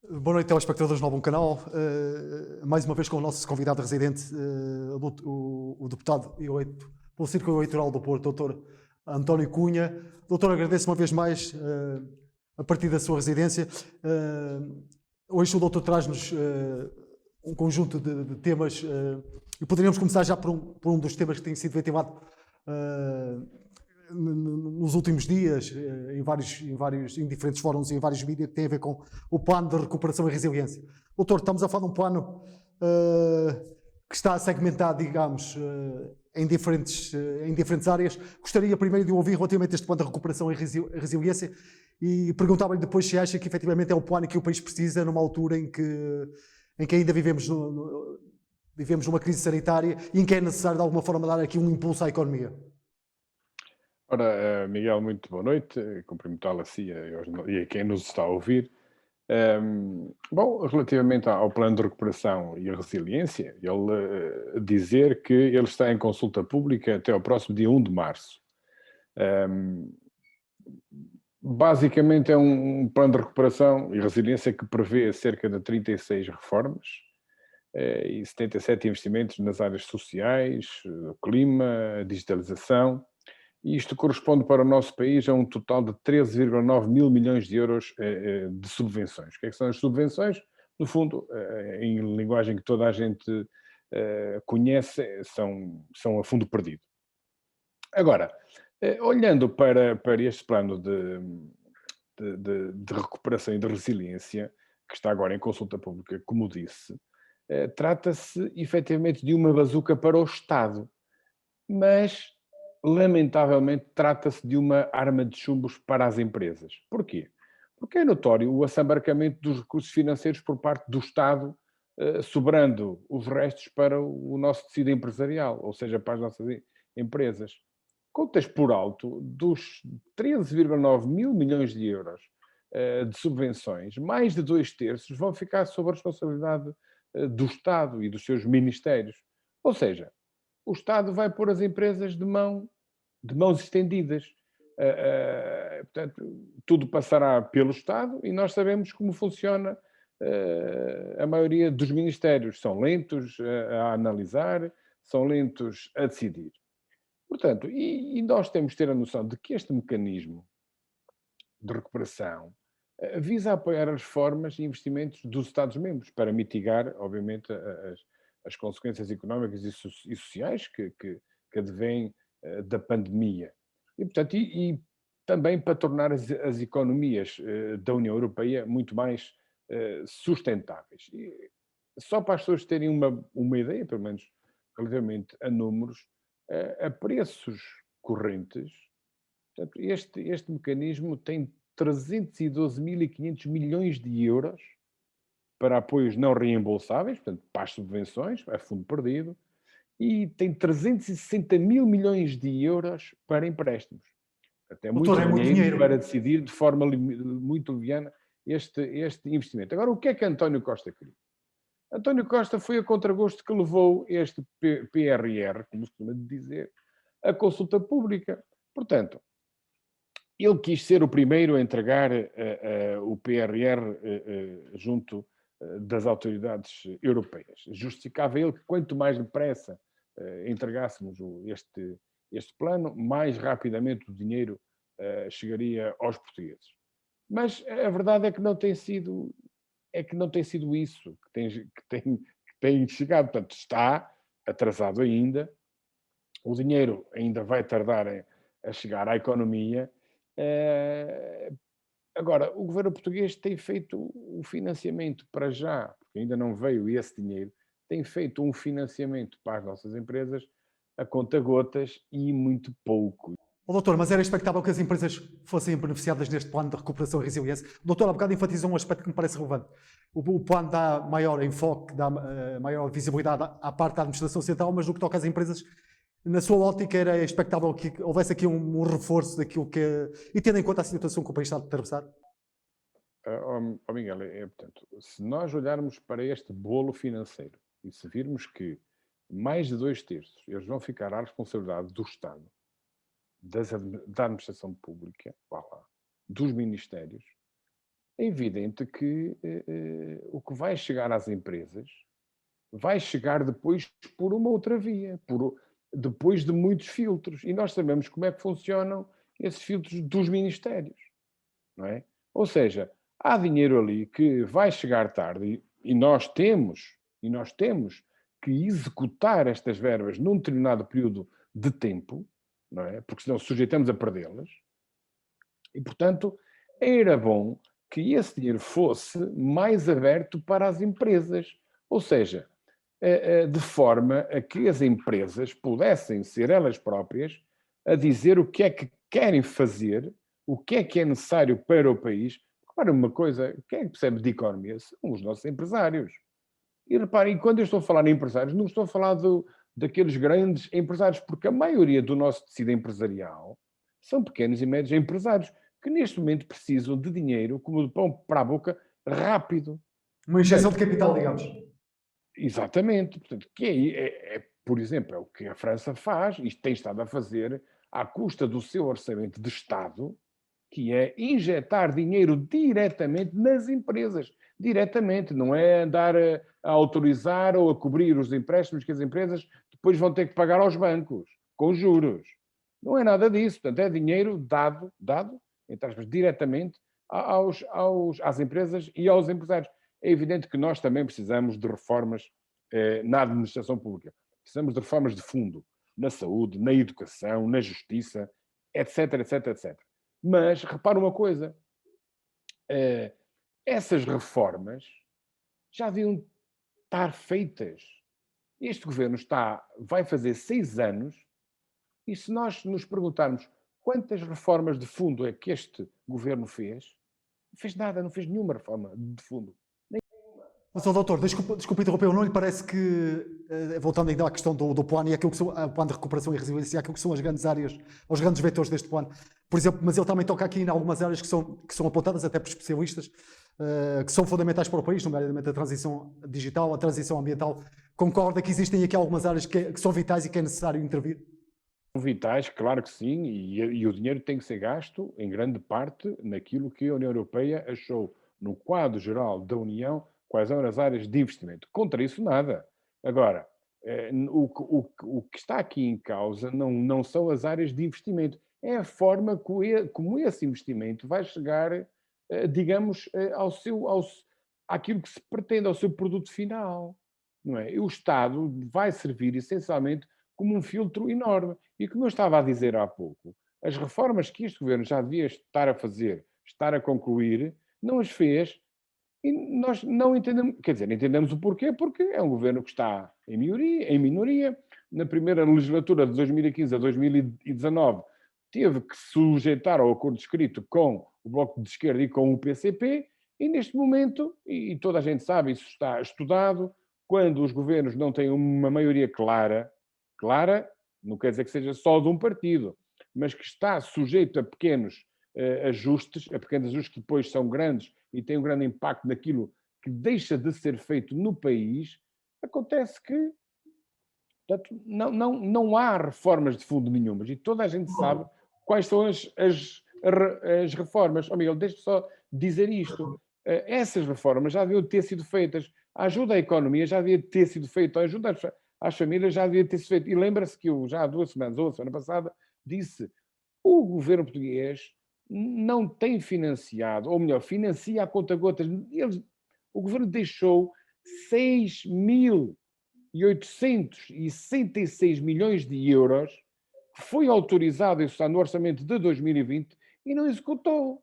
Boa noite, telespectadores do Novo Canal. Mais uma vez com o nosso convidado residente, o deputado eleito pelo Círculo Eleitoral do Porto, Dr. António Cunha. Doutor, agradeço uma vez mais a partir da sua residência. Hoje o doutor traz-nos um conjunto de temas e poderíamos começar já por um dos temas que tem sido ventilado nos últimos dias, em diferentes fóruns e em vários mídias, que tem a ver com o plano de recuperação e resiliência. Doutor, estamos a falar de um plano que está segmentado, digamos, em diferentes áreas. Gostaria primeiro de ouvir relativamente a este plano de recuperação e resiliência e perguntava-lhe depois se acha que efetivamente é o plano que o país precisa numa altura em que ainda vivemos numa crise sanitária e em que é necessário de alguma forma dar aqui um impulso à economia. Ora, Miguel, muito boa noite. Cumprimentá-lo a si e a quem nos está a ouvir. Bom, relativamente ao plano de recuperação e a resiliência, ele dizer que ele está em consulta pública até ao próximo dia 1 de março. Basicamente é um plano de recuperação e resiliência que prevê cerca de 36 reformas e 77 investimentos nas áreas sociais, clima, digitalização. E isto corresponde para o nosso país a um total de 13,9 mil milhões de euros de subvenções. O que é que são as subvenções? No fundo, em linguagem que toda a gente conhece, são a fundo perdido. Agora, olhando para este plano de recuperação e de resiliência, que está agora em consulta pública, como disse, trata-se efetivamente de uma bazuca para o Estado, mas lamentavelmente, trata-se de uma arma de chumbos para as empresas. Porquê? Porque é notório o assambarcamento dos recursos financeiros por parte do Estado, sobrando os restos para o nosso tecido empresarial, ou seja, para as nossas empresas. Contas por alto, dos 13,9 mil milhões de euros de subvenções, mais de 2/3 vão ficar sob a responsabilidade do Estado e dos seus ministérios. Ou seja, o Estado vai pôr as empresas de mãos estendidas. Portanto, tudo passará pelo Estado e nós sabemos como funciona a maioria dos ministérios. São lentos a analisar, são lentos a decidir. Portanto, e nós temos de ter a noção de que este mecanismo de recuperação visa apoiar as reformas e investimentos dos Estados-membros para mitigar, obviamente, as consequências económicas e sociais que advêm da pandemia. E, portanto, também para tornar as economias da União Europeia muito mais sustentáveis. E só para as pessoas terem uma ideia, pelo menos relativamente a números, a preços correntes, portanto, este mecanismo tem 312.500 milhões de euros para apoios não reembolsáveis, portanto, para as subvenções, a fundo perdido, e tem 360 mil milhões de euros para empréstimos. Até Doutor, muito é muito dinheiro dinheiro. para decidir de forma muito leviana este investimento. Agora, o que é que António Costa queria? António Costa foi a contragosto que levou este PRR, como se costuma dizer, à consulta pública. Portanto, ele quis ser o primeiro a entregar o PRR junto das autoridades europeias. Justificava ele que quanto mais depressa entregássemos este plano, mais rapidamente o dinheiro chegaria aos portugueses. Mas a verdade é que não tem sido isso que tem chegado. Portanto, está atrasado ainda, o dinheiro ainda vai tardar a chegar à economia. Agora, o governo português tem feito o financiamento para já, porque ainda não veio esse dinheiro, tem feito um financiamento para as nossas empresas a conta-gotas e muito pouco. Doutor, mas era expectável que as empresas fossem beneficiadas neste plano de recuperação e resiliência. O doutor há bocado enfatizou um aspecto que me parece relevante. O plano dá maior enfoque, dá maior visibilidade à parte da administração central, mas no que toca às empresas, na sua ótica era expectável que houvesse aqui um reforço daquilo que e tendo em conta a situação que o país está a atravessar? Miguel, portanto, se nós olharmos para este bolo financeiro e se virmos que mais de 2/3 eles vão ficar à responsabilidade do Estado, da administração pública, vá lá, dos ministérios, é evidente que o que vai chegar às empresas vai chegar depois por uma outra via, depois de muitos filtros. E nós sabemos como é que funcionam esses filtros dos ministérios, não é? Ou seja, há dinheiro ali que vai chegar tarde e nós temos que executar estas verbas num determinado período de tempo, não é? Porque senão sujeitamos a perdê-las. E, portanto, era bom que esse dinheiro fosse mais aberto para as empresas. Ou seja, de forma a que as empresas pudessem ser elas próprias a dizer o que é que querem fazer, o que é necessário para o país. Repara uma coisa, quem é que percebe de economia? São os nossos empresários. E reparem, quando eu estou a falar em empresários, não estou a falar daqueles grandes empresários, porque a maioria do nosso tecido empresarial são pequenos e médios empresários que neste momento precisam de dinheiro como de pão para a boca rápido. Uma injeção de capital, digamos. Exatamente. Portanto, por exemplo, é o que a França faz e tem estado a fazer à custa do seu orçamento de Estado, que é injetar dinheiro diretamente nas empresas. Diretamente, não é andar a autorizar ou a cobrir os empréstimos que as empresas depois vão ter que pagar aos bancos, com juros. Não é nada disso. Portanto, é dinheiro dado entre aspas, diretamente às empresas e aos empresários. É evidente que nós também precisamos de reformas na administração pública. Precisamos de reformas de fundo, na saúde, na educação, na justiça, etc, etc, etc. Mas, repara uma coisa, essas reformas já deviam estar feitas. Este governo vai fazer 6 anos e se nós nos perguntarmos quantas reformas de fundo é que este governo fez, não fez nada, não fez nenhuma reforma de fundo. Mas, doutor, desculpa interromper, não lhe parece que, voltando ainda à questão do plano e aquilo que são o plano de recuperação e resiliência, aquilo que são as grandes áreas, os grandes vetores deste plano, por exemplo, mas ele também toca aqui em algumas áreas que são apontadas até por especialistas, que são fundamentais para o país, nomeadamente a transição digital, a transição ambiental. Concorda que existem aqui algumas áreas que são vitais e que é necessário intervir? Vitais, claro que sim, e o dinheiro tem que ser gasto, em grande parte, naquilo que a União Europeia achou, no quadro geral da União, quais eram as áreas de investimento. Contra isso, nada. Agora, o que está aqui em causa não são as áreas de investimento, é a forma como esse investimento vai chegar, digamos, àquilo que se pretende, ao seu produto final. Não é? E o Estado vai servir, essencialmente, como um filtro enorme. E como eu estava a dizer há pouco, as reformas que este governo já devia estar a fazer, estar a concluir, não as fez e nós não entendemos, quer dizer, entendemos o porquê, porque é um governo que está em minoria. Na primeira legislatura de 2015 a 2019 teve que se sujeitar ao acordo escrito com o Bloco de Esquerda e com o PCP, e neste momento, e toda a gente sabe, isso está estudado, quando os governos não têm uma maioria clara, não quer dizer que seja só de um partido, mas que está sujeito a pequenos ajustes, a pequenos ajustes que depois são grandes e têm um grande impacto naquilo que deixa de ser feito no país, acontece que, portanto, não há reformas de fundo nenhumas e toda a gente sabe quais são as reformas. Oh, Miguel, deixa-me só dizer isto. Essas reformas já deviam ter sido feitas. A ajuda à economia já devia ter sido feita. A ajuda às famílias já devia ter sido feita. E lembra-se que eu, já há 2 semanas, ou a semana passada, disse o governo português não tem financiado, ou melhor, financia a conta-gotas. O governo deixou 6.866 milhões de euros, que foi autorizado, isso está no orçamento de 2020, e não executou.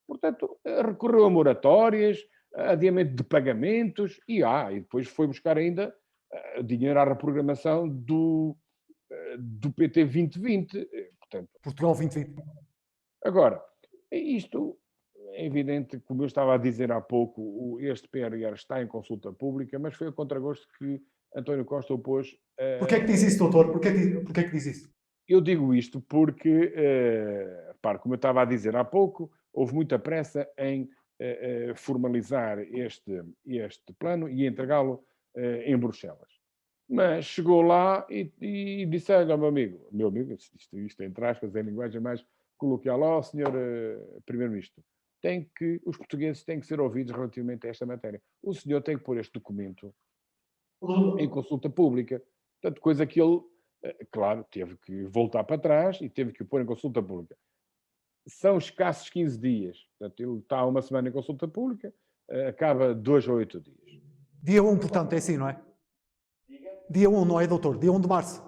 Portanto, recorreu a moratórias, a adiamento de pagamentos, e depois foi buscar ainda dinheiro à reprogramação do PT 2020. Portanto, Portugal 2020. agora, isto é evidente, como eu estava a dizer há pouco, este PRR está em consulta pública, mas foi a contragosto que António Costa opôs. Porquê é que diz isso, doutor? Porquê é que diz isso? Eu digo isto porque, como eu estava a dizer há pouco, houve muita pressa em formalizar este plano e entregá-lo em Bruxelas. Mas chegou lá e disse: olha, meu amigo, isto entre aspas, em linguagem mais coloquial, ó, senhor Primeiro-Ministro, os portugueses têm que ser ouvidos relativamente a esta matéria. O senhor tem que pôr este documento em consulta pública. Portanto, coisa que ele, claro, teve que voltar para trás e teve que o pôr em consulta pública. São escassos 15 dias. Portanto, ele está uma semana em consulta pública, acaba 2 a 8 dias. Dia 1, portanto, é assim, não é? Dia 1, não é, doutor? Dia 1 de março.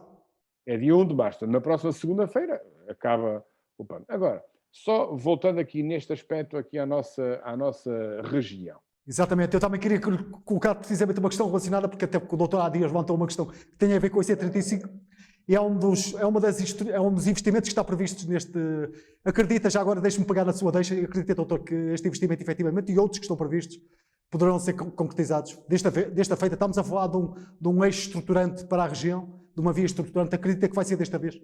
É dia 1 de março. Na próxima segunda-feira acaba o plano. Agora, só voltando aqui neste aspecto aqui à nossa região. Exatamente, eu também queria colocar precisamente uma questão relacionada, porque até porque o doutor há dias levantou uma questão que tem a ver com o IC35, e é um dos investimentos que está previsto neste... Acredita, já agora deixe-me pegar na sua deixa, acredita, doutor, que este investimento efetivamente e outros que estão previstos poderão ser concretizados. Desta feita estamos a falar de um eixo estruturante para a região, de uma via estruturante, acredita que vai ser desta vez?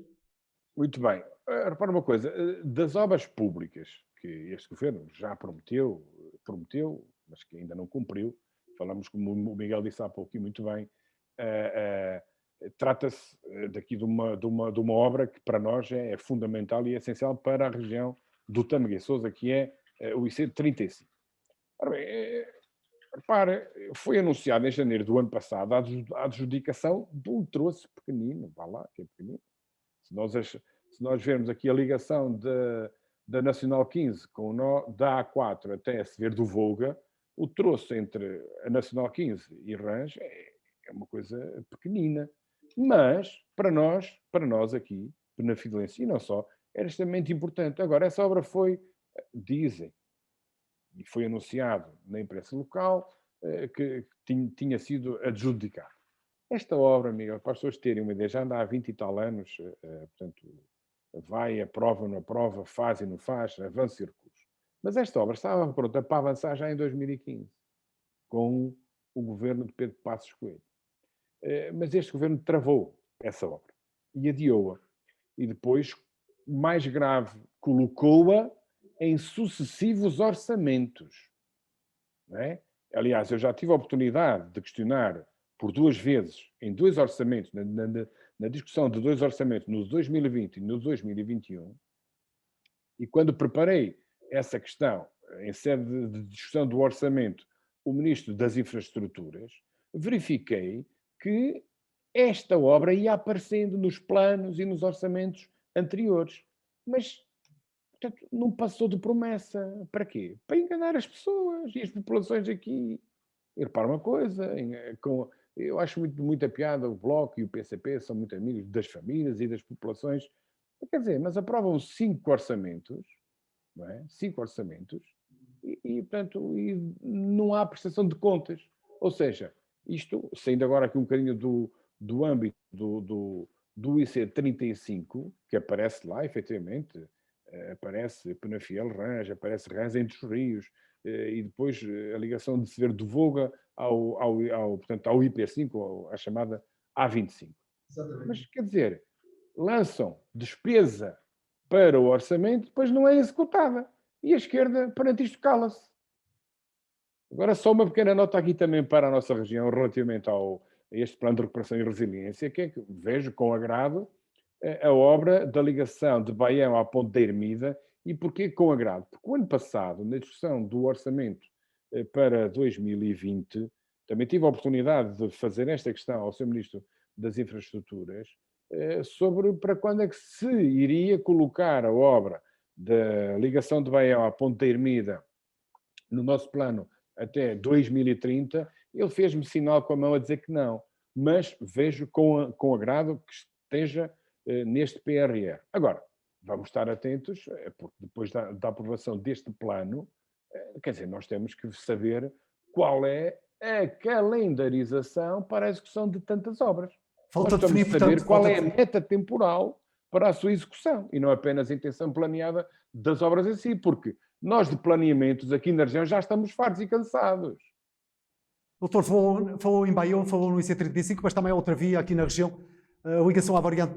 Muito bem. Repara uma coisa, das obras públicas que este governo já prometeu, mas que ainda não cumpriu, falamos, como o Miguel disse há pouco e muito bem, trata-se daqui de uma obra que para nós é fundamental e é essencial para a região do Tâmega e Sousa, que é o IC35. Ora bem, repara, foi anunciado em janeiro do ano passado a adjudicação de um troço pequenino, vá lá, que é pequenino. Se nós vermos aqui a ligação da Nacional 15 com o nó da A4 até Severo do Volga, o troço entre a Nacional 15 e Rãs é uma coisa pequenina. Mas, para nós aqui, na Penafidelense, e não só, era extremamente importante. Agora, essa obra dizem, e foi anunciado na imprensa local, que tinha sido adjudicada. Esta obra, Miguel, para as pessoas terem uma ideia, já anda há 20 e tal anos, portanto, vai, aprova, não aprova, faz e não faz, avança e recurso. Mas esta obra estava pronta para avançar já em 2015, com o governo de Pedro Passos Coelho. Mas este governo travou essa obra e adiou-a. E depois, mais grave, colocou-a em sucessivos orçamentos. Não é? Aliás, eu já tive a oportunidade de questionar por 2 vezes, em 2 orçamentos, na discussão de 2 orçamentos, no 2020 e no 2021, e quando preparei essa questão em sede de discussão do orçamento, o Ministro das Infraestruturas, verifiquei que esta obra ia aparecendo nos planos e nos orçamentos anteriores. Mas, portanto, não passou de promessa. Para quê? Para enganar as pessoas e as populações aqui. E repara uma coisa, eu acho muita piada, o Bloco e o PCP são muito amigos das famílias e das populações. Quer dizer, mas aprovam 5 orçamentos, não é? 5 orçamentos, portanto, não há prestação de contas. Ou seja, isto, saindo agora aqui um bocadinho do âmbito do IC35, que aparece lá, efetivamente, aparece Penafiel Rãs, aparece Rãs entre os Rios, e depois a ligação de Severo do Volga portanto, ao IP5, à chamada A25. Exatamente. Mas, quer dizer, lançam despesa para o orçamento, depois não é executada. E a esquerda, perante isto, cala-se. Agora, só uma pequena nota aqui também para a nossa região, relativamente a este plano de recuperação e resiliência, que é que vejo com agrado a obra da ligação de Baião à Ponte da Ermida. E porquê com agrado? Porque o ano passado, na discussão do orçamento para 2020, também tive a oportunidade de fazer esta questão ao Sr. Ministro das Infraestruturas, sobre para quando é que se iria colocar a obra da ligação de Baião à Ponte da Ermida no nosso plano até 2030. Ele fez-me sinal com a mão a dizer que não, mas vejo com agrado que esteja neste PRR. Agora, vamos estar atentos, porque depois da aprovação deste plano, quer dizer, nós temos que saber qual é a calendarização para a execução de tantas obras. Falta nós definir, saber portanto, qual é a meta temporal para a sua execução e não apenas a intenção planeada das obras em si, porque nós de planeamentos aqui na região já estamos fartos e cansados. Doutor, falou em Baião, falou no IC35, mas também há outra via aqui na região, a ligação à variante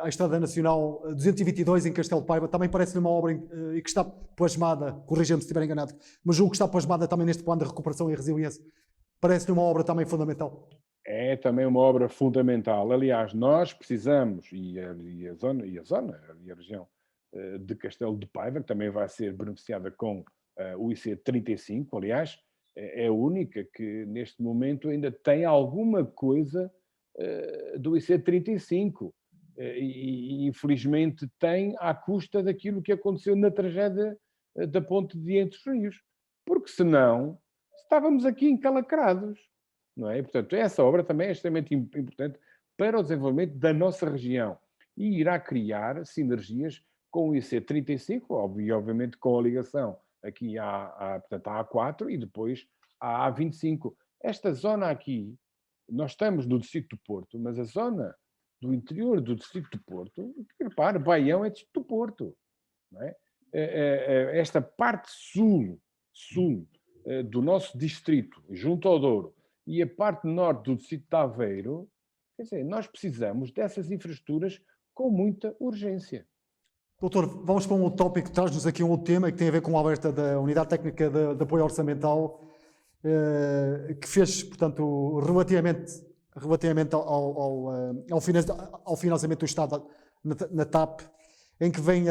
à Estrada Nacional 222 em Castelo de Paiva, também parece-lhe uma obra e que está plasmada, corrija-me se estiver enganado, mas julgo que está plasmada também neste plano de recuperação e resiliência. Parece-lhe uma obra também fundamental. É também uma obra fundamental. Aliás, nós precisamos, e a região de Castelo de Paiva, que também vai ser beneficiada com o IC 35, aliás, é a única que neste momento ainda tem alguma coisa do IC 35. E infelizmente tem à custa daquilo que aconteceu na tragédia da ponte de Entre os Rios. Porque senão estávamos aqui encalacrados, não é? E, portanto, essa obra também é extremamente importante para o desenvolvimento da nossa região e irá criar sinergias com o IC 35, e obviamente com a ligação aqui portanto, à A4 e depois à A25. Esta zona aqui, nós estamos no distrito do Porto, mas a zona do interior do distrito do Porto, repare, Baião é distrito do Porto, não é? Esta parte sul do nosso distrito, junto ao Douro, e a parte norte do distrito de Aveiro, quer dizer, nós precisamos dessas infraestruturas com muita urgência. Doutor, vamos para um outro tópico, traz-nos aqui um outro tema que tem a ver com a aberta da Unidade Técnica de Apoio Orçamental, que fez, portanto, relativamente ao financiamento do Estado na TAP, em que vem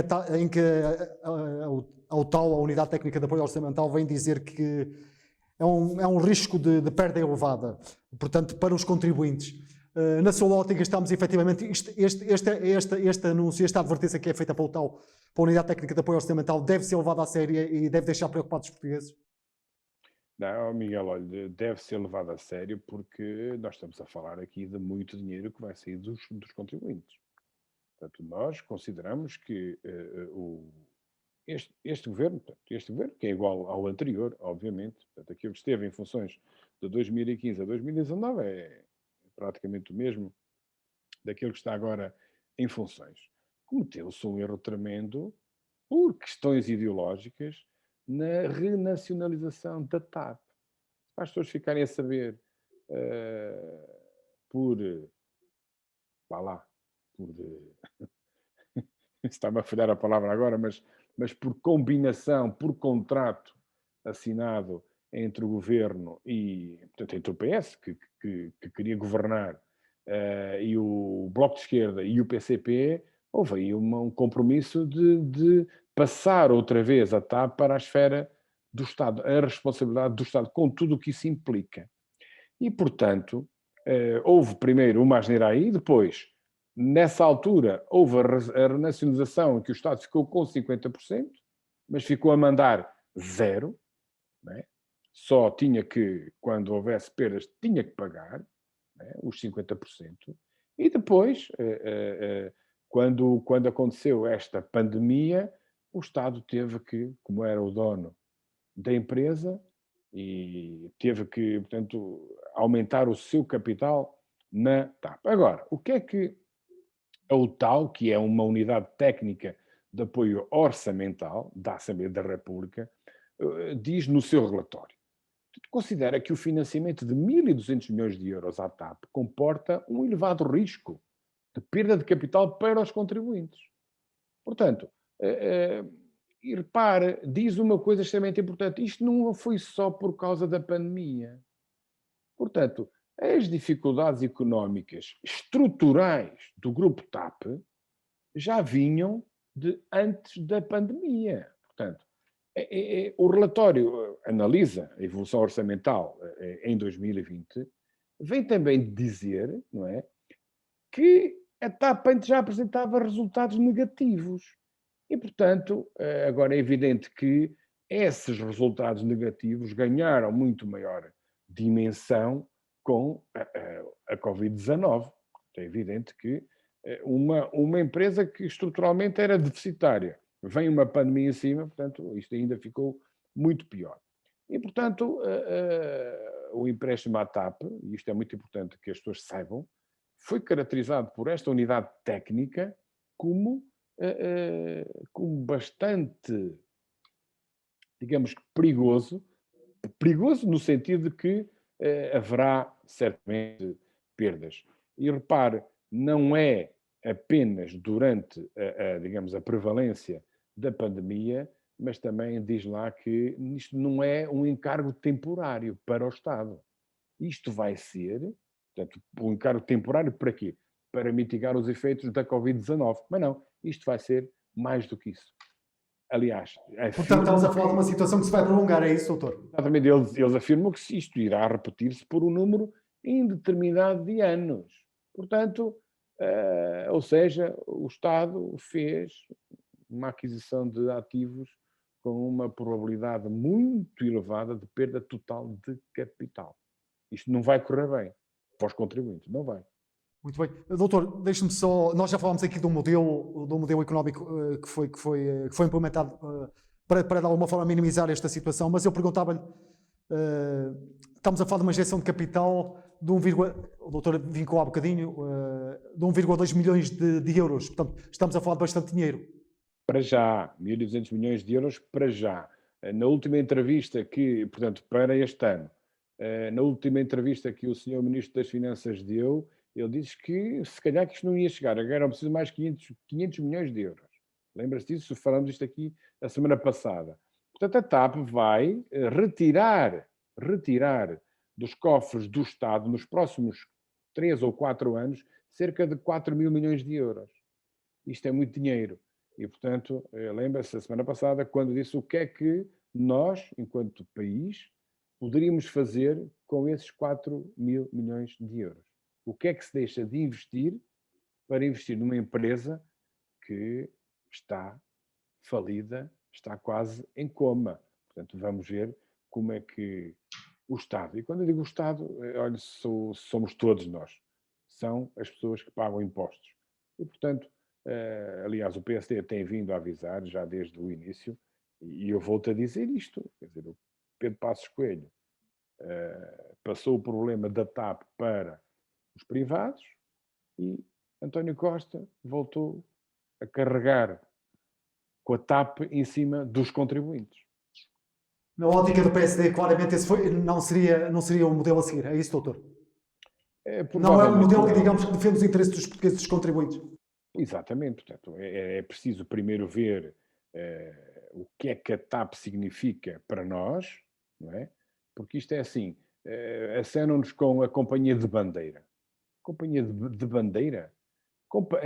a Unidade Técnica de Apoio Orçamental vem dizer que é um risco de perda elevada, portanto, para os contribuintes. Na sua ótica, estamos efetivamente, este anúncio, esta advertência que é feita para a Unidade Técnica de Apoio Orçamental deve ser levada a sério e deve deixar preocupados os portugueses? Não, Miguel, olha, deve ser levado a sério porque nós estamos a falar aqui de muito dinheiro que vai sair dos contribuintes. Portanto, nós consideramos que este governo, que é igual ao anterior, obviamente, portanto, aquilo que esteve em funções de 2015 a 2019 é praticamente o mesmo daquilo que está agora em funções. Cometeu-se um erro tremendo por questões ideológicas na renacionalização da TAP. Para as pessoas ficarem a saber está-me a falhar a palavra agora, mas por combinação, por contrato assinado entre o governo e, portanto, entre o PS, que queria governar, e o Bloco de Esquerda e o PCP, houve aí um compromisso de passar outra vez a TAP para a esfera do Estado, a responsabilidade do Estado, com tudo o que isso implica. E, portanto, houve primeiro uma asneira aí, depois, nessa altura, houve a renacionalização em que o Estado ficou com 50%, mas ficou a mandar zero, não é? Só tinha que, quando houvesse perdas, tinha que pagar, não é? Os 50%. E depois, quando aconteceu esta pandemia, o Estado teve que, como era o dono da empresa, e teve que, portanto, aumentar o seu capital na TAP. Agora, o que é que a UTAU, que é uma unidade técnica de apoio orçamental da Assembleia da República, diz no seu relatório? Considera que o financiamento de 1.200 milhões de euros à TAP comporta um elevado risco de perda de capital para os contribuintes. Portanto, e repare, diz uma coisa extremamente importante, isto não foi só por causa da pandemia. Portanto, as dificuldades económicas estruturais do grupo TAP já vinham de antes da pandemia. Portanto, o relatório analisa a evolução orçamental em 2020, vem também dizer, não é, que a TAP antes já apresentava resultados negativos. E, portanto, agora é evidente que esses resultados negativos ganharam muito maior dimensão com a Covid-19. É evidente que uma empresa que estruturalmente era deficitária, vem uma pandemia em cima, portanto, isto ainda ficou muito pior. E, portanto, o empréstimo à TAP, e isto é muito importante que as pessoas saibam, foi caracterizado por esta unidade técnica como bastante, digamos, perigoso no sentido de que haverá certamente perdas. E repare, não é apenas durante digamos, a prevalência da pandemia, mas também diz lá que isto não é um encargo temporário para o Estado. Isto vai ser, portanto, um encargo temporário para quê? Para mitigar os efeitos da Covid-19. Mas não, isto vai ser mais do que isso. aliás, Portanto, estamos a falar de uma situação que se vai prolongar, é isso, doutor? exatamente, eles afirmam que isto irá repetir-se por um número indeterminado de anos. Portanto, ou seja, o Estado fez uma aquisição de ativos com uma probabilidade muito elevada de perda total de capital. Isto não vai correr bem para os contribuintes, não vai. Muito bem. Doutor, deixe-me só. Nós já falámos aqui de um modelo económico que foi implementado para de alguma forma minimizar esta situação, mas eu perguntava-lhe: estamos a falar de uma injeção de capital de o doutor vincou há bocadinho, de 1,2 milhões de euros. Portanto, estamos a falar de bastante dinheiro. Para já, 1.200 milhões de euros para já. Na última entrevista portanto, para este ano, na última entrevista que o senhor Ministro das Finanças deu, ele disse que se calhar que isto não ia chegar, agora era preciso mais 500 milhões de euros. Lembra-se disso? Falamos isto aqui a semana passada. Portanto, a TAP vai retirar dos cofres do Estado, nos próximos 3 ou 4 anos, cerca de 4 mil milhões de euros. Isto é muito dinheiro. E, portanto, lembra-se a semana passada, quando disse o que é que nós, enquanto país, poderíamos fazer com esses 4 mil milhões de euros. O que é que se deixa de investir para investir numa empresa que está falida, está quase em coma. Portanto, vamos ver como é que o Estado, e quando eu digo o Estado, olha, somos todos nós, são as pessoas que pagam impostos. E, portanto, aliás, o PSD tem vindo a avisar já desde o início, e eu volto a dizer isto, quer dizer, o Pedro Passos Coelho passou o problema da TAP para os privados e António Costa voltou a carregar com a TAP em cima dos contribuintes. Na ótica do PSD, claramente esse não seria o modelo a seguir, é isso, doutor? Não é um modelo que, digamos, que defende os interesses dos portugueses e dos contribuintes. Exatamente, portanto, é preciso primeiro ver o que é que a TAP significa para nós, não é? Porque isto é assim, acenam-nos com a companhia de bandeira. Companhia de bandeira?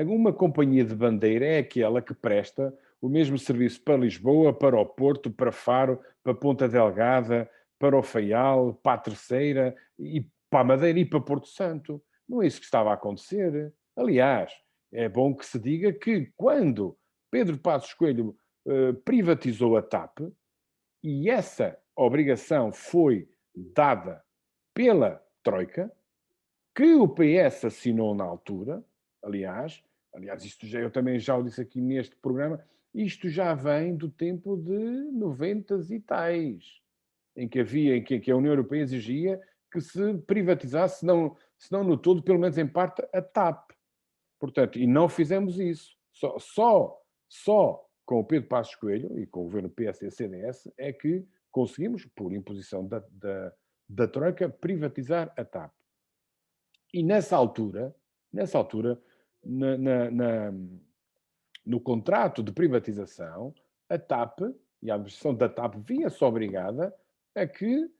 Uma companhia de bandeira é aquela que presta o mesmo serviço para Lisboa, para o Porto, para Faro, para Ponta Delgada, para o Faial, para a Terceira, e para a Madeira e para Porto Santo. Não é isso que estava a acontecer. Aliás, é bom que se diga que quando Pedro Passos Coelho privatizou a TAP, e essa obrigação foi dada pela Troika, que o PS assinou na altura, aliás, isto eu também já o disse aqui neste programa, isto já vem do tempo de 90 e tais, em que a União Europeia exigia que se privatizasse, se não no todo, pelo menos em parte, a TAP. Portanto, e não fizemos isso. Só com o Pedro Passos Coelho e com o governo PSD-CDS é que conseguimos, por imposição da Troika, privatizar a TAP. E nessa altura, no contrato de privatização, a TAP e a administração da TAP via-se obrigada a que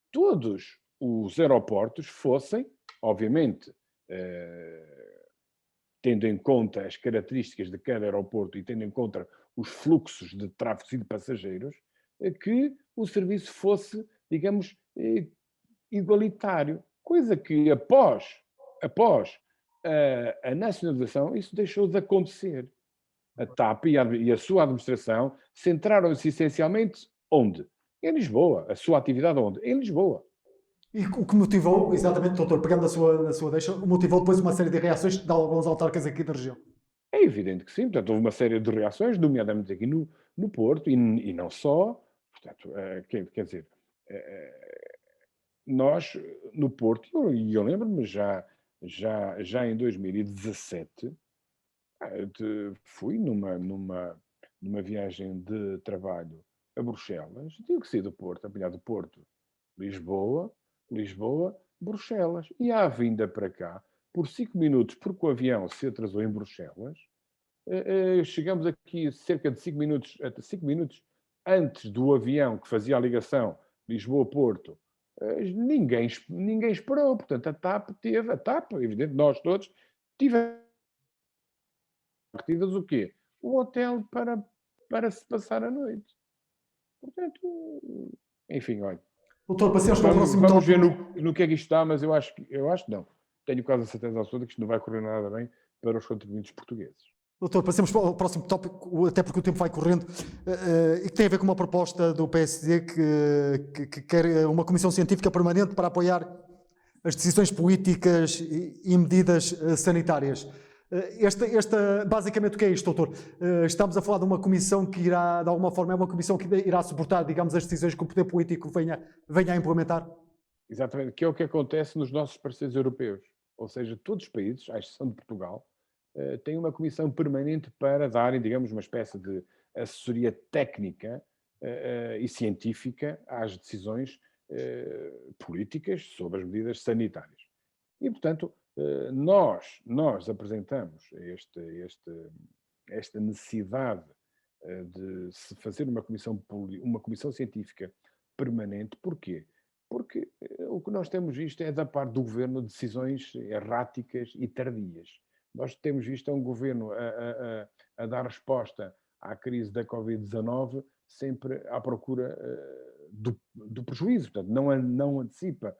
todos os aeroportos fossem, obviamente, tendo em conta as características de cada aeroporto e tendo em conta os fluxos de tráfego e de passageiros, que o serviço fosse, digamos, igualitário. Coisa que após a nacionalização, isso deixou de acontecer. A TAP e a sua administração centraram-se essencialmente onde? Em Lisboa. A sua atividade onde? Em Lisboa. E o que motivou, exatamente, doutor, pegando na sua deixa, motivou depois uma série de reações de alguns autarcas aqui da região. É evidente que sim. Portanto, houve uma série de reações, nomeadamente aqui no Porto, e não só. Portanto, quer dizer, nós, no Porto, e eu lembro-me já em 2017, fui numa viagem de trabalho a Bruxelas, tive que sair do Porto, apanhar do Porto, Lisboa, Bruxelas. E à vinda para cá, por 5 minutos, porque o avião se atrasou em Bruxelas, chegamos aqui cerca de 5 minutos antes do avião que fazia a ligação Lisboa-Porto. Ninguém esperou. Portanto, a TAP, evidente, nós todos, tivemos partidas o quê? O hotel para para se passar a noite. Portanto, enfim, olha. Doutor, passemos para o Vamos, próximo vamos ver tópico. no que é que isto está, mas eu acho que não. Tenho quase a certeza absoluta que isto não vai correr nada bem para os contribuintes portugueses. Doutor, passemos para o próximo tópico, até porque o tempo vai correndo, e que tem a ver com uma proposta do PSD que quer uma comissão científica permanente para apoiar as decisões políticas e medidas sanitárias. Basicamente, o que é isto, doutor? Estamos a falar de uma comissão que irá, de alguma forma, é uma comissão que irá suportar, digamos, as decisões que o poder político venha a implementar? Exatamente, que é o que acontece nos nossos parceiros europeus. Ou seja, todos os países, à exceção de Portugal, têm uma comissão permanente para darem, digamos, uma espécie de assessoria técnica e científica às decisões políticas sobre as medidas sanitárias. E, portanto, nós apresentamos esta necessidade de se fazer uma comissão científica permanente. Porquê? Porque o que nós temos visto é, da parte do governo, decisões erráticas e tardias. Nós temos visto um governo a dar resposta à crise da Covid-19 sempre à procura do prejuízo, portanto, não antecipa,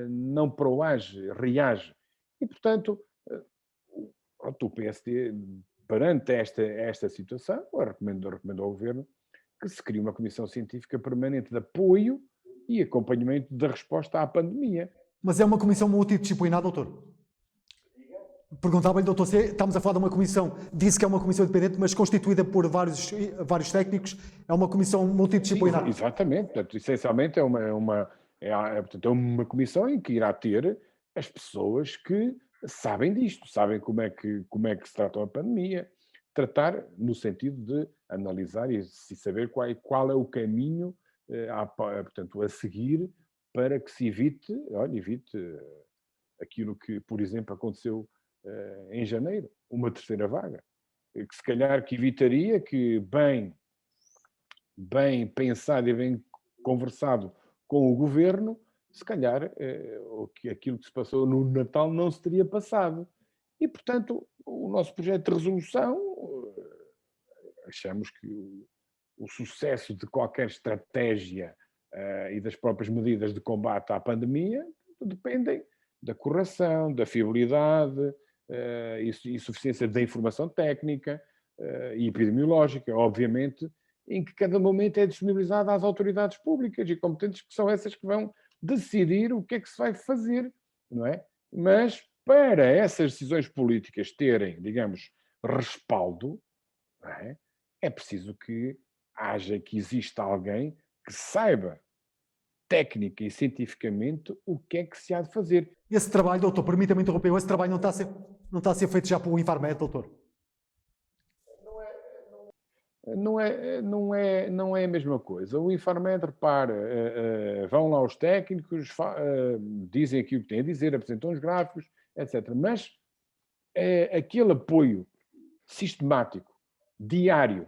não proage, reage. E, portanto, o PSD, perante esta situação, recomendo ao Governo que se crie uma comissão científica permanente de apoio e acompanhamento da resposta à pandemia. Mas é uma comissão multidisciplinar, doutor? Perguntava-lhe, doutor, se estamos a falar de uma comissão, disse que é uma comissão independente, mas constituída por vários técnicos, é uma comissão multidisciplinar. Sim, exatamente, portanto, essencialmente portanto, é uma comissão em que irá ter as pessoas que sabem disto, sabem como é que se trata a pandemia, tratar no sentido de analisar e saber qual é o caminho portanto, a seguir para que se evite aquilo que, por exemplo, aconteceu em janeiro, uma terceira vaga, que se calhar que evitaria que bem pensado e bem conversado com o governo, se calhar aquilo que se passou no Natal não se teria passado. E, portanto, o nosso projeto de resolução, achamos que o sucesso de qualquer estratégia e das próprias medidas de combate à pandemia dependem da correção, da fiabilidade e suficiência da informação técnica e epidemiológica, obviamente, em que cada momento é disponibilizado às autoridades públicas e competentes, que são essas que vão decidir o que é que se vai fazer, não é? Mas para essas decisões políticas terem, digamos, respaldo, não é? É preciso que exista alguém que saiba técnica e cientificamente o que é que se há de fazer. Esse trabalho, doutor, permita-me interromper, esse trabalho não está a ser feito já pelo Infarmed, doutor? Não é a mesma coisa. O Infarmed, repara, vão lá os técnicos, dizem aquilo que têm a dizer, apresentam os gráficos, etc. Mas aquele apoio sistemático, diário,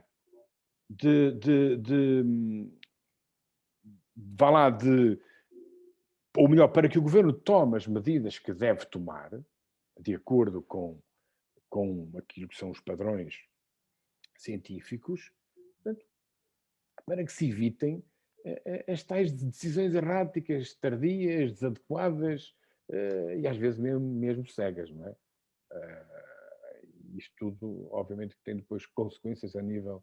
ou melhor, para que o governo tome as medidas que deve tomar, de acordo com aquilo que são os padrões científicos, portanto, para que se evitem as tais decisões erráticas, tardias, desadequadas e às vezes mesmo cegas, não é? Isto tudo, obviamente, que tem depois consequências a nível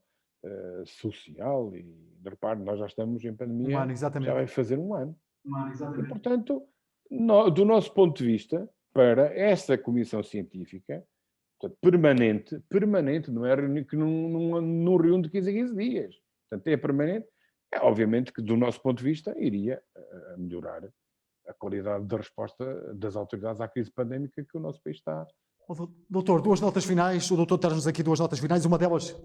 social e, repare, nós já estamos em pandemia, já vai fazer um ano. E, portanto, do nosso ponto de vista, para esta comissão científica, portanto, permanente, não é que não reúne de 15 a 15 dias. Portanto, é permanente. Obviamente que, do nosso ponto de vista, iria melhorar a qualidade da resposta das autoridades à crise pandémica que o nosso país está. Doutor, duas notas finais. O doutor traz-nos aqui duas notas finais. Uma delas,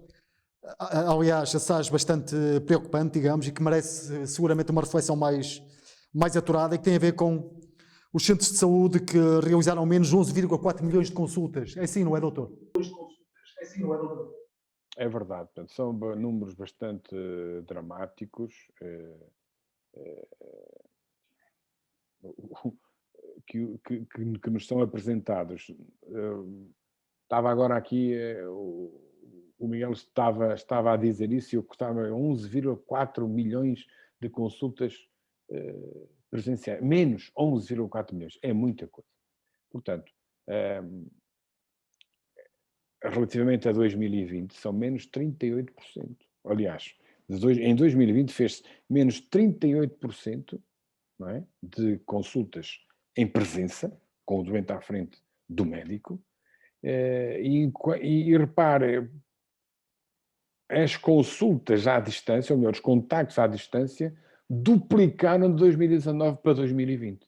aliás, assaz bastante preocupante, digamos, e que merece seguramente uma reflexão mais aturada, e que tem a ver com os centros de saúde que realizaram menos 11,4 milhões de consultas. É assim, não é, doutor? É verdade. Portanto, são números bastante dramáticos. Que nos são apresentados. Estava agora aqui o o Miguel estava a dizer isso, e eu estava 11,4 milhões de consultas presenciais. Menos 11,4 milhões. É muita coisa. Portanto, relativamente a 2020, são menos 38%. Aliás, em 2020 fez-se menos 38%, não é, de consultas em presença, com o doente à frente do médico. E repare, as consultas à distância, ou melhor, os contactos à distância, duplicaram de 2019 para 2020.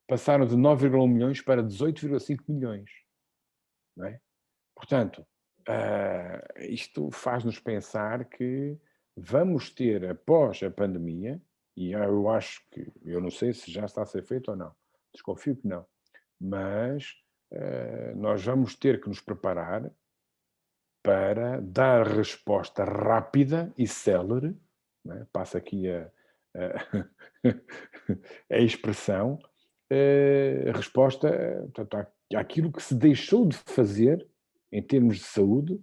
Passaram de 9,1 milhões para 18,5 milhões. Não é? Portanto, isto faz-nos pensar que vamos ter, após a pandemia, e eu acho que, eu não sei se já está a ser feito ou não, desconfio que não, mas nós vamos ter que nos preparar para dar resposta rápida e célere, né? Passa aqui a expressão, resposta, portanto, àquilo que se deixou de fazer em termos de saúde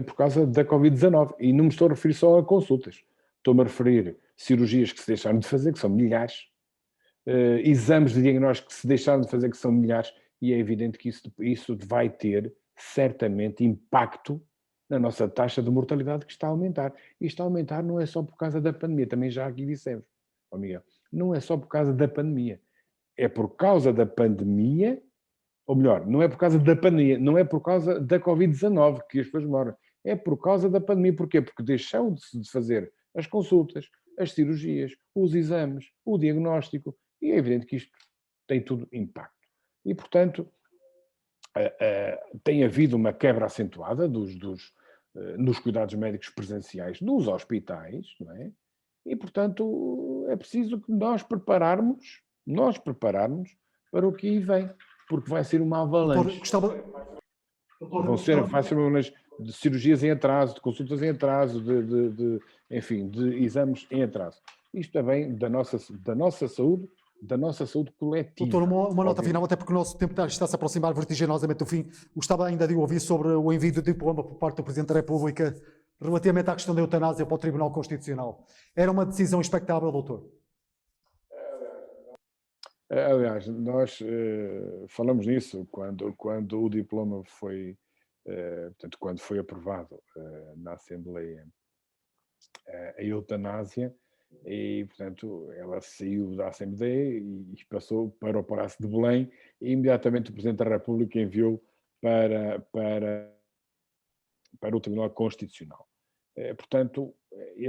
por causa da Covid-19. E não me estou a referir só a consultas. Estou-me a referir a cirurgias que se deixaram de fazer, que são milhares, exames de diagnóstico que se deixaram de fazer, que são milhares, e é evidente que isso vai ter certamente impacto na nossa taxa de mortalidade, que está a aumentar. E está a aumentar não é só por causa da pandemia, também já aqui dissemos, Miguel, não é só por causa da pandemia, é por causa da pandemia, ou melhor, não é por causa da pandemia, não é por causa da Covid-19 que as pessoas morrem, é por causa da pandemia. Porquê? Porque deixam de fazer as consultas, as cirurgias, os exames, o diagnóstico, e é evidente que isto tem tudo impacto. E, portanto, tem havido uma quebra acentuada nos cuidados médicos presenciais dos hospitais, não é? E, portanto, é preciso que nós prepararmos para o que aí vem, porque vai ser uma avalanche. Vai ser uma avalanche de cirurgias em atraso, de consultas em atraso, enfim, de exames em atraso. Isto também da nossa saúde, coletiva. Doutor, uma nota final, até porque o nosso tempo está a se aproximar vertiginosamente do fim. Gostava ainda de ouvir sobre o envio do diploma por parte do Presidente da República relativamente à questão da eutanásia para o Tribunal Constitucional. Era uma decisão expectável, doutor? Aliás, nós falamos nisso quando o diploma foi, portanto, quando foi aprovado na Assembleia a eutanásia, e, portanto, ela saiu da Assembleia e passou para o Palácio de Belém, e imediatamente o Presidente da República enviou para o Tribunal Constitucional. Portanto,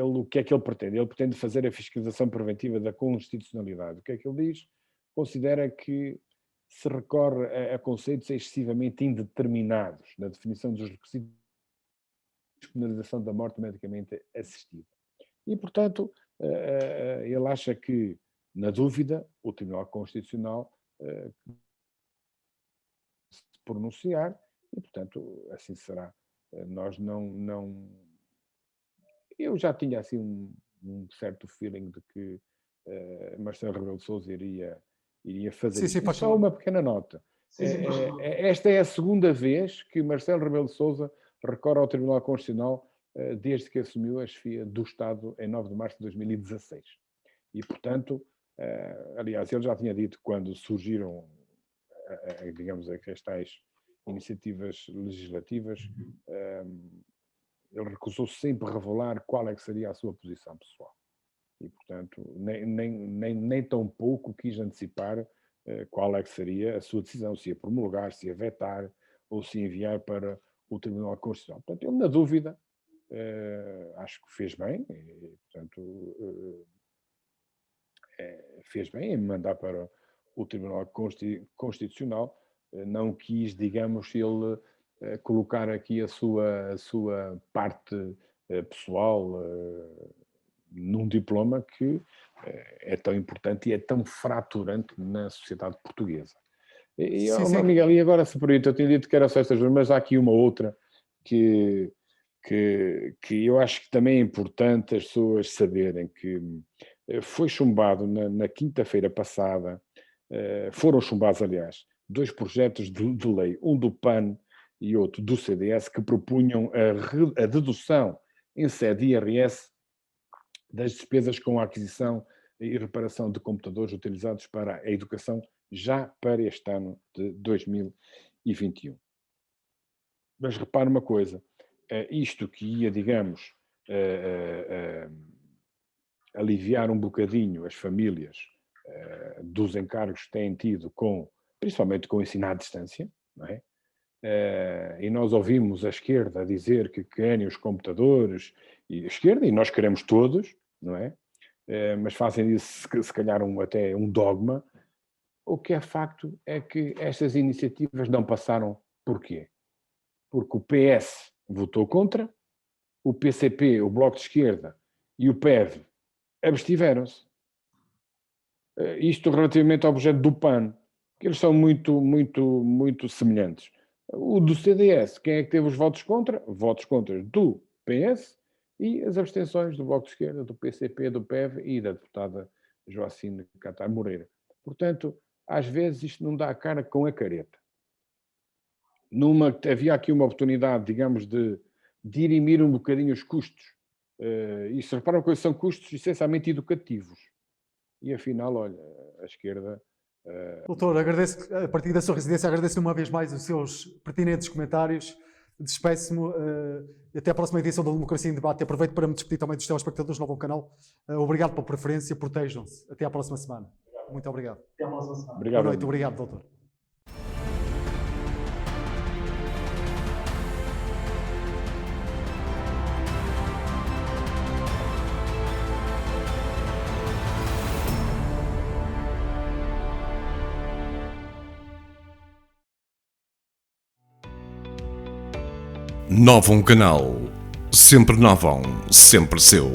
o que é que ele pretende? Ele pretende fazer a fiscalização preventiva da constitucionalidade. O que é que ele diz? Considera que se recorre a conceitos excessivamente indeterminados na definição dos requisitos de penalização da morte medicamente assistida. E, portanto, ele acha que, na dúvida, o Tribunal Constitucional se pronunciar, e, portanto, assim será. Nós não... Eu já tinha, assim, um certo feeling de que Marcelo Rebelo de Sousa iria fazer isso. E só uma pequena nota. Esta é a segunda vez que Marcelo Rebelo de Sousa recorre ao Tribunal Constitucional desde que assumiu a chefia do Estado em 9 de março de 2016. E, portanto, aliás, ele já tinha dito quando surgiram, digamos, as tais iniciativas legislativas, ele recusou sempre revelar qual é que seria a sua posição pessoal. E, portanto, nem tão pouco quis antecipar qual é que seria a sua decisão, se ia promulgar, se ia vetar, ou se enviar para o Tribunal Constitucional. Portanto, ele, na dúvida, acho que fez bem, e, portanto, fez bem em mandar para o Tribunal Constitucional. Não quis, digamos, ele colocar aqui a sua parte pessoal num diploma que é tão importante e é tão fraturante na sociedade portuguesa. Sim. Miguel, e agora, se permite, eu tinha dito que era só estas duas, mas há aqui uma outra que eu acho que também é importante as pessoas saberem, que foi chumbado na quinta-feira passada, foram chumbados, aliás, 2 projetos de lei, um do PAN e outro do CDS, que propunham a dedução em sede IRS das despesas com a aquisição e reparação de computadores utilizados para a educação já para este ano de 2021. Mas repare uma coisa, isto que ia, digamos, aliviar um bocadinho as famílias dos encargos que têm tido principalmente com o ensino à distância, não é? E nós ouvimos a esquerda dizer que querem os computadores, e a esquerda, e nós queremos todos, não é? Mas fazem disso se calhar até um dogma. O que é facto é que estas iniciativas não passaram. Porquê? Porque o PS votou contra, o PCP, o Bloco de Esquerda e o PEV abstiveram-se. Isto relativamente ao objeto do PAN, que eles são muito, muito, muito semelhantes. O do CDS, quem é que teve os votos contra? Votos contra do PS e as abstenções do Bloco de Esquerda, do PCP, do PEV e da deputada Joacine Catar Moreira. Portanto, às vezes isto não dá a cara com a careta. Havia aqui uma oportunidade, digamos, de dirimir um bocadinho os custos. Isto, reparam que são custos essencialmente educativos. E afinal, olha, a esquerda... Doutor, agradeço, a partir da sua residência, agradeço uma vez mais os seus pertinentes comentários. Despeço-me até a próxima edição da Democracia em Debate. Aproveito para me despedir também dos telespectadores do novo canal. Obrigado pela preferência, protejam-se. Até à próxima semana. Muito obrigado. Até à próxima semana. Obrigado. Boa noite, obrigado, doutor. Novum Canal. Sempre novum, sempre seu.